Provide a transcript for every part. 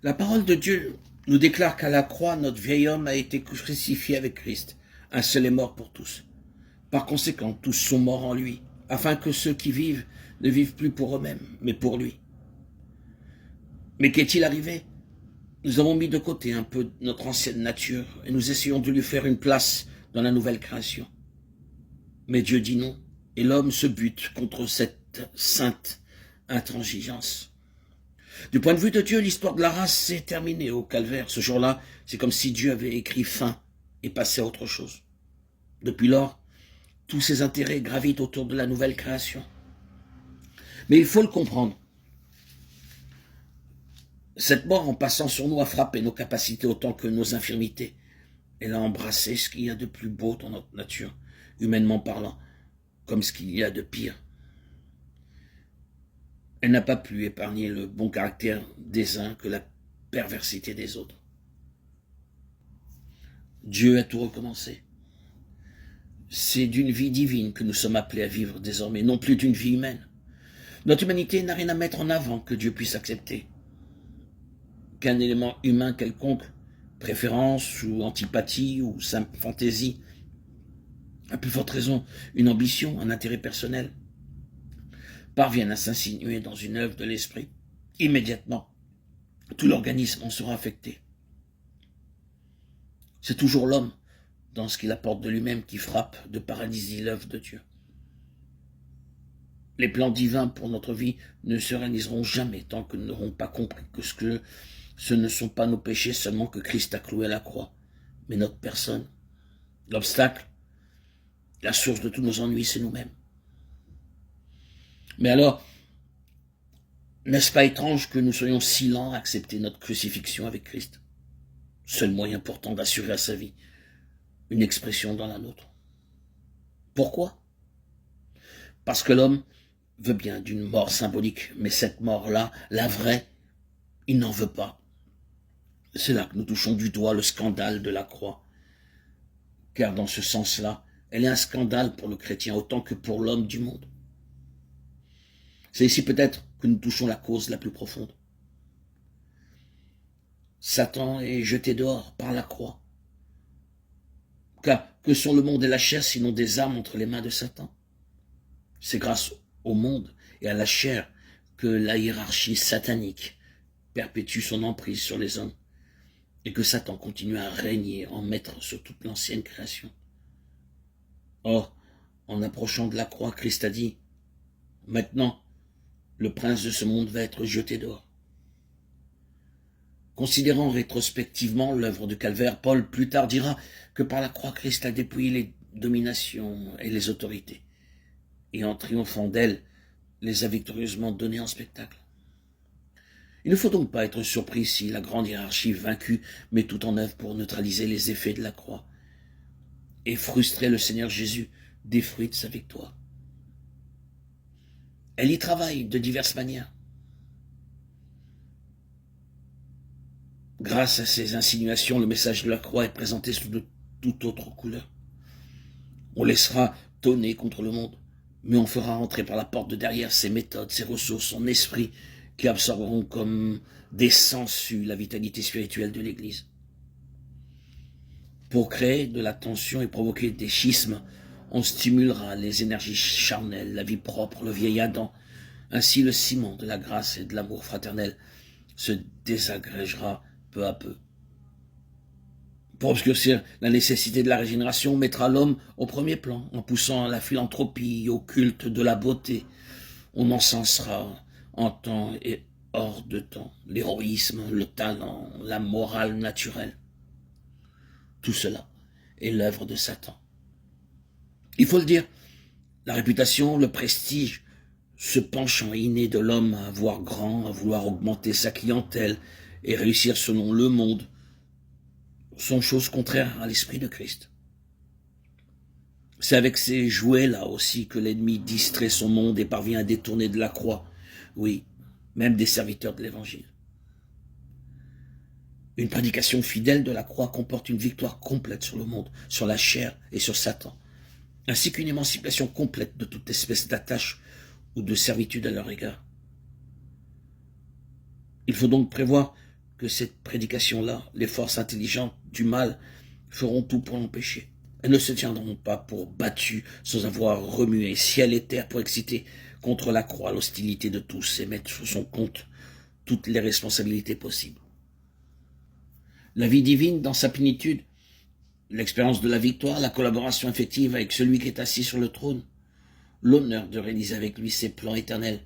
La parole de Dieu nous déclare qu'à la croix, notre vieil homme a été crucifié avec Christ. Un seul est mort pour tous. Par conséquent, tous sont morts en lui, afin que ceux qui vivent ne vivent plus pour eux-mêmes, mais pour lui. Mais qu'est-il arrivé? Nous avons mis de côté un peu notre ancienne nature et nous essayons de lui faire une place dans la nouvelle création. Mais Dieu dit non, et l'homme se bute contre cette sainte intransigeance. Du point de vue de Dieu, l'histoire de la race s'est terminée au calvaire. Ce jour-là, c'est comme si Dieu avait écrit fin et passé à autre chose. Depuis lors, tous ses intérêts gravitent autour de la nouvelle création. Mais il faut le comprendre. Cette mort, en passant sur nous, a frappé nos capacités autant que nos infirmités. Elle a embrassé ce qu'il y a de plus beau dans notre nature, humainement parlant, comme ce qu'il y a de pire. Elle n'a pas pu épargner le bon caractère des uns que la perversité des autres. Dieu a tout recommencé. C'est d'une vie divine que nous sommes appelés à vivre désormais, non plus d'une vie humaine. Notre humanité n'a rien à mettre en avant que Dieu puisse accepter. Qu'un élément humain quelconque, préférence ou antipathie ou simple fantaisie, à plus forte raison une ambition, un intérêt personnel, parviennent à s'insinuer dans une œuvre de l'esprit, immédiatement, tout l'organisme en sera affecté. C'est toujours l'homme, dans ce qu'il apporte de lui-même, qui frappe de paralysie l'œuvre de Dieu. Les plans divins pour notre vie ne se réaliseront jamais tant que nous n'aurons pas compris que ce ne sont pas nos péchés seulement que Christ a cloués à la croix, mais notre personne. L'obstacle, la source de tous nos ennuis, c'est nous-mêmes. Mais alors, n'est-ce pas étrange que nous soyons si lents à accepter notre crucifixion avec Christ? Seul moyen pourtant d'assurer à sa vie une expression dans la nôtre. Pourquoi? Parce que l'homme veut bien d'une mort symbolique, mais cette mort-là, la vraie, il n'en veut pas. C'est là que nous touchons du doigt le scandale de la croix. Car dans ce sens-là, elle est un scandale pour le chrétien autant que pour l'homme du monde. C'est ici peut-être que nous touchons la cause la plus profonde. Satan est jeté dehors par la croix. Car que sont le monde et la chair sinon des armes entre les mains de Satan? C'est grâce au monde et à la chair que la hiérarchie satanique perpétue son emprise sur les hommes et que Satan continue à régner en maître sur toute l'ancienne création. Or, en approchant de la croix, Christ a dit « Maintenant, le prince de ce monde va être jeté dehors. » Considérant rétrospectivement l'œuvre du calvaire, Paul plus tard dira que par la croix, Christ a dépouillé les dominations et les autorités, et en triomphant d'elles, les a victorieusement données en spectacle. Il ne faut donc pas être surpris si la grande hiérarchie vaincue met tout en œuvre pour neutraliser les effets de la croix et frustrer le Seigneur Jésus des fruits de sa victoire. Elle y travaille de diverses manières. Grâce à ces insinuations, le message de la croix est présenté sous de toute autre couleur. On laissera tonner contre le monde, mais on fera entrer par la porte de derrière ses méthodes, ses ressources, son esprit, qui absorberont comme des sangsues la vitalité spirituelle de l'Église. Pour créer de la tension et provoquer des schismes, on stimulera les énergies charnelles, la vie propre, le vieil Adam. Ainsi le ciment de la grâce et de l'amour fraternel se désagrégera peu à peu. Pour obscurcir la nécessité de la régénération, on mettra l'homme au premier plan, en poussant à la philanthropie, au culte de la beauté. On encensera en temps et hors de temps l'héroïsme, le talent, la morale naturelle. Tout cela est l'œuvre de Satan. Il faut le dire, la réputation, le prestige, ce penchant inné de l'homme à voir grand, à vouloir augmenter sa clientèle et réussir selon le monde, sont choses contraires à l'esprit de Christ. C'est avec ces jouets-là aussi que l'ennemi distrait son monde et parvient à détourner de la croix, oui, même des serviteurs de l'Évangile. Une prédication fidèle de la croix comporte une victoire complète sur le monde, sur la chair et sur Satan, ainsi qu'une émancipation complète de toute espèce d'attache ou de servitude à leur égard. Il faut donc prévoir que cette prédication-là, les forces intelligentes du mal feront tout pour l'empêcher. Elles ne se tiendront pas pour battues sans avoir remué ciel et terre pour exciter contre la croix l'hostilité de tous et mettre sur son compte toutes les responsabilités possibles. La vie divine dans sa plénitude, l'expérience de la victoire, la collaboration effective avec celui qui est assis sur le trône, l'honneur de réaliser avec lui ses plans éternels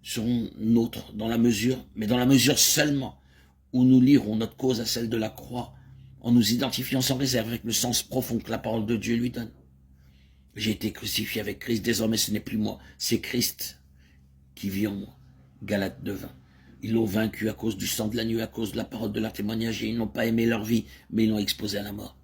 seront nôtres dans la mesure, mais dans la mesure seulement où nous lierons notre cause à celle de la croix, en nous identifiant sans réserve avec le sens profond que la parole de Dieu lui donne. J'ai été crucifié avec Christ, désormais ce n'est plus moi, c'est Christ qui vit en moi. Galates 2:20. Ils l'ont vaincu à cause du sang de l'agneau, à cause de la parole de leur témoignage, et ils n'ont pas aimé leur vie, mais ils l'ont exposé à la mort.